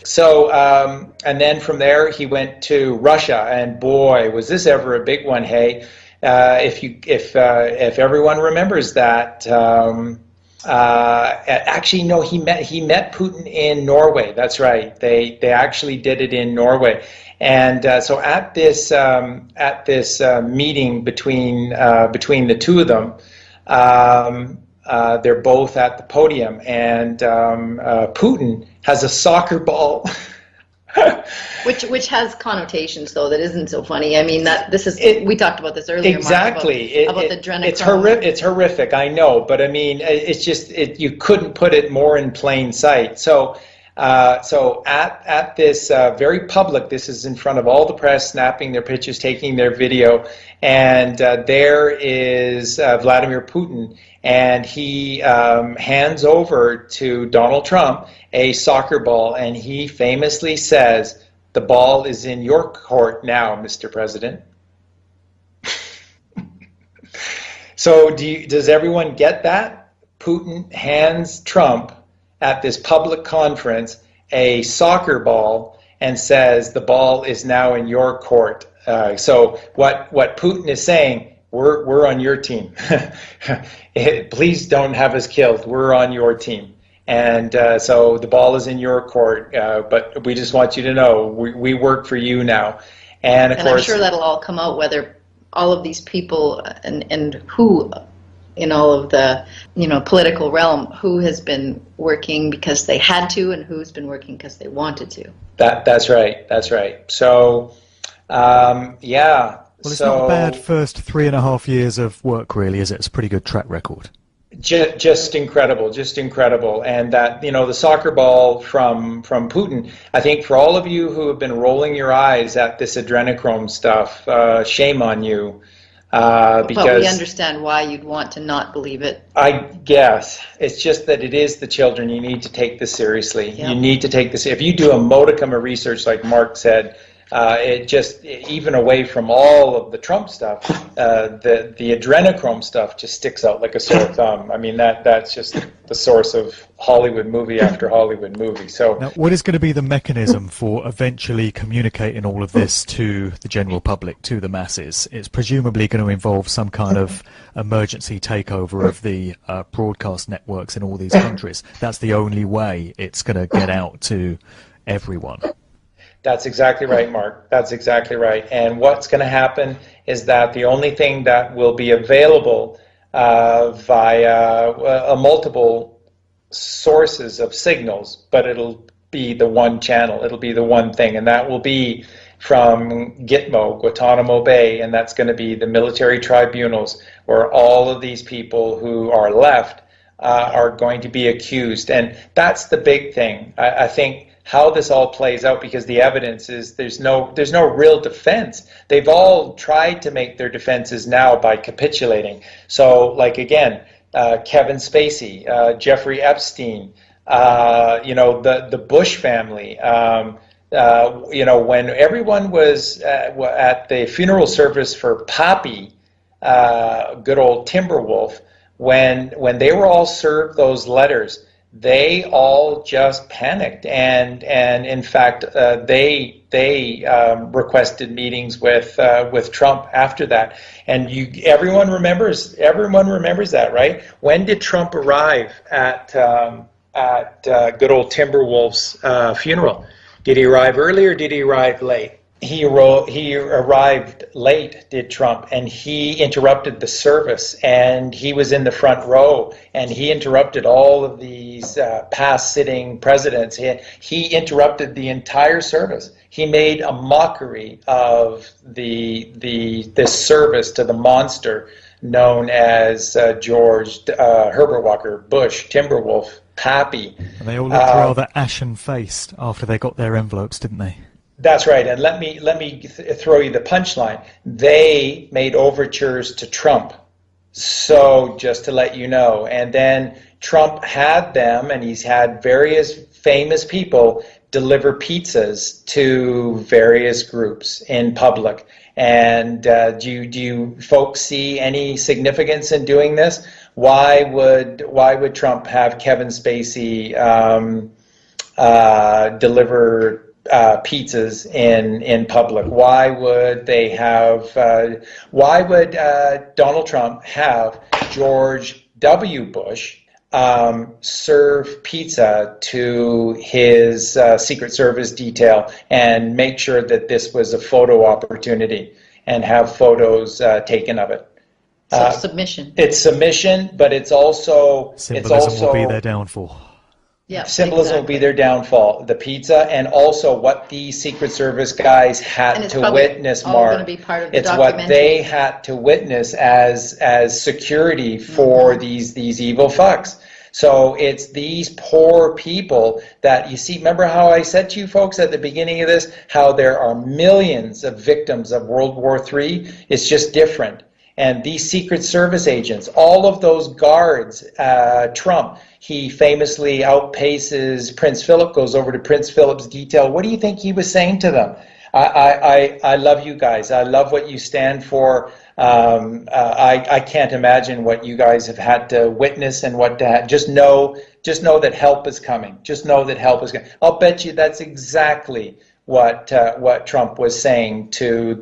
So, and then from there he went to Russia, and boy, was this ever a big one! Hey, if everyone remembers that, actually no, he met Putin in Norway. That's right. They actually did it in Norway, and so at this meeting between the two of them. They're both at the podium, and Putin has a soccer ball. which has connotations though that isn't so funny. I mean, we talked about this earlier. Exactly. Mark, about the adrenochrome. It's horrific. I know, but I mean, it's just you couldn't put it more in plain sight. So at this very public, this is in front of all the press, snapping their pictures, taking their video, and there is Vladimir Putin, and he hands over to Donald Trump a soccer ball, and he famously says, "The ball is in your court now, Mr. President." So does everyone get that? Putin hands Trump at this public conference a soccer ball and says, "The ball is now in your court." So what Putin is saying, we're on your team. Please don't have us killed. We're on your team. And so the ball is in your court, but we just want you to know we work for you now. And of course, I'm sure that'll all come out, whether all of these people and who in all of the political realm, who has been working because they had to and who's been working because they wanted to. That's right. So yeah. Well, it's not a bad first 3.5 years of work, really, is it? It's a pretty good track record. Just incredible, and that the soccer ball from Putin. I think for all of you who have been rolling your eyes at this adrenochrome stuff, shame on you. Because but we understand why you'd want to not believe it. I guess it's just that it is the children. You need to take this seriously. Yep. You need to take this. If you do a modicum of research, like Mark said. It just, even away from all of the Trump stuff, the adrenochrome stuff just sticks out like a sore thumb. I mean, that's just the source of Hollywood movie after Hollywood movie. So now, what is going to be the mechanism for eventually communicating all of this to the general public, to the masses? It's presumably going to involve some kind of emergency takeover of the broadcast networks in all these countries. That's the only way it's going to get out to everyone. That's exactly right, Mark. That's exactly right. And what's going to happen is that the only thing that will be available via multiple sources of signals, but it'll be the one channel. It'll be the one thing, and that will be from Gitmo, Guantanamo Bay, and that's going to be the military tribunals where all of these people who are left are going to be accused. And that's the big thing. I think how this all plays out, because the evidence is there's no real defense. They've all tried to make their defenses now by capitulating. So, like again, Kevin Spacey, Jeffrey Epstein, the Bush family. When everyone was at the funeral service for Pappy, good old Timberwolf, when they were all served those letters, they all just panicked, and in fact they requested meetings with Trump after that. And everyone remembers that, right? When did Trump arrive at good old Timberwolf's funeral? Did he arrive early or did he arrive late? He arrived late, did Trump, and he interrupted the service, and he was in the front row, and he interrupted all of these past sitting presidents. He interrupted the entire service. He made a mockery of this service to the monster known as George Herbert Walker Bush, Timberwolf, Pappy. And they all looked rather ashen-faced after they got their envelopes, didn't they? That's right, and let me throw you the punchline. They made overtures to Trump, so just to let you know. And then Trump had them, and he's had various famous people deliver pizzas to various groups in public. And do you folks see any significance in doing this? Why would Trump have Kevin Spacey deliver pizzas in public? Why would they have? Why would Donald Trump have George W. Bush serve pizza to his Secret Service detail and make sure that this was a photo opportunity and have photos taken of it? So submission. It's submission, but it's also Symbolism will be their downfall. Yeah, symbolism will be their downfall. The pizza, and also what the Secret Service guys had to witness, Mark. It's what they had to witness as security for these evil fucks. So it's these poor people that you see. Remember how I said to you folks at the beginning of this, how there are millions of victims of World War III? It's just different. And these Secret Service agents, all of those guards, Trump, he famously outpaces Prince Philip, goes over to Prince Philip's detail. What do you think he was saying to them? I love you guys. I love what you stand for. I can't imagine what you guys have had to witness and what to just know that help is coming. Just know that help is coming. I'll bet you that's exactly what Trump was saying to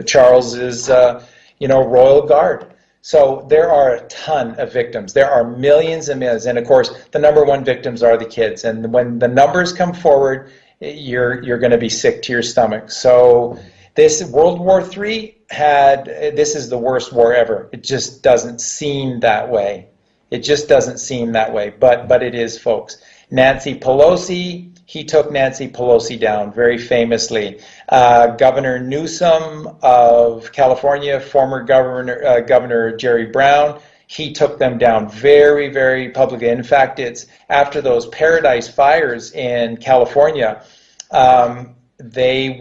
Charles's royal guard. So there are a ton of victims. There are millions and millions, and of course the number one victims are the kids. And when the numbers come forward, you're going to be sick to your stomach. So this World War III this is the worst war ever. It just doesn't seem that way. It just doesn't seem that way, but it is, folks. Nancy Pelosi. He took Nancy Pelosi down very famously. Governor Newsom of California, former Governor Jerry Brown, he took them down very, very publicly. In fact, it's after those Paradise fires in California, there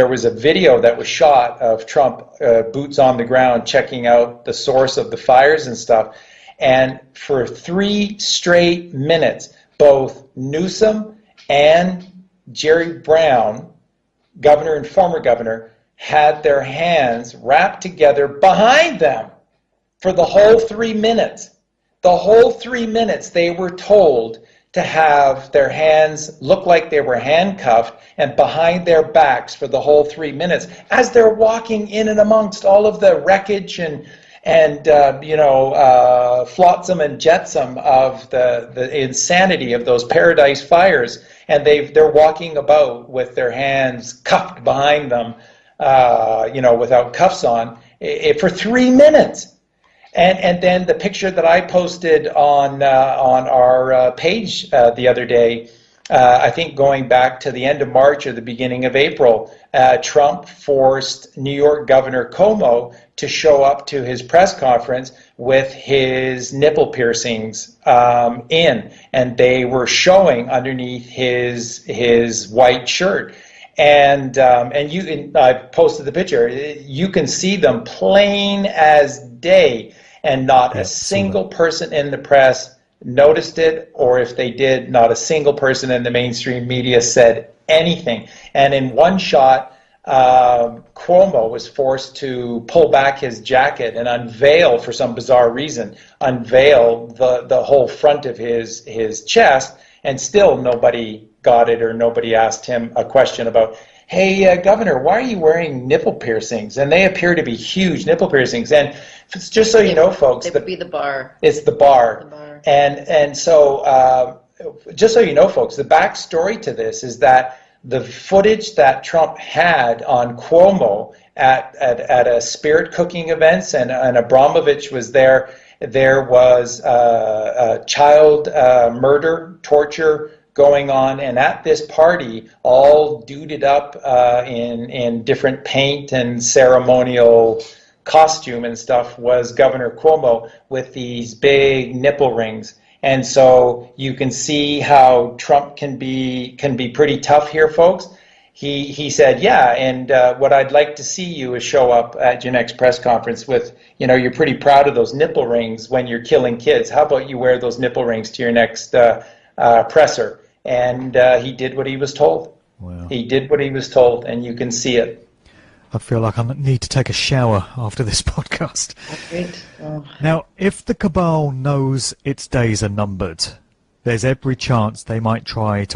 was a video that was shot of Trump, boots on the ground, checking out the source of the fires and stuff. And for 3 straight minutes, both Newsom and Jerry Brown, governor and former governor, had their hands wrapped together behind them for the whole 3 minutes. The whole 3 minutes they were told to have their hands look like they were handcuffed and behind their backs for the whole 3 minutes as they're walking in and amongst all of the wreckage and flotsam and jetsam of the insanity of those Paradise fires, and they're walking about with their hands cuffed behind them, without cuffs on, for 3 minutes. And then the picture that I posted on our page the other day, I think going back to the end of March or the beginning of April, Trump forced New York Governor Cuomo to show up to his press conference with his nipple piercings in, and they were showing underneath his white shirt. And I posted the picture. You can see them plain as day, and not a single person in the press noticed it, or if they did, not a single person in the mainstream media said anything. And in one shot, Cuomo was forced to pull back his jacket and unveil, for some bizarre reason, the whole front of his chest, and still nobody got it, or nobody asked him a question about, hey, Governor, why are you wearing nipple piercings? And they appear to be huge nipple piercings. And just so you know, folks, it would be the bar. It's the bar. And so just so you know, folks, the backstory to this is that the footage that Trump had on Cuomo at a spirit cooking events, and Abramovich was there was child murder, torture going on, and at this party, all duded up in different paint and ceremonial costume and stuff, was Governor Cuomo with these big nipple rings. And so you can see how Trump can be pretty tough here, folks. He said, yeah, and what I'd like to see you is show up at your next press conference with, you're pretty proud of those nipple rings when you're killing kids. How about you wear those nipple rings to your next presser? And he did what he was told. Wow. He did what he was told, and you can see it. I feel like I need to take a shower after this podcast. Now, if the cabal knows its days are numbered, There's every chance they might try to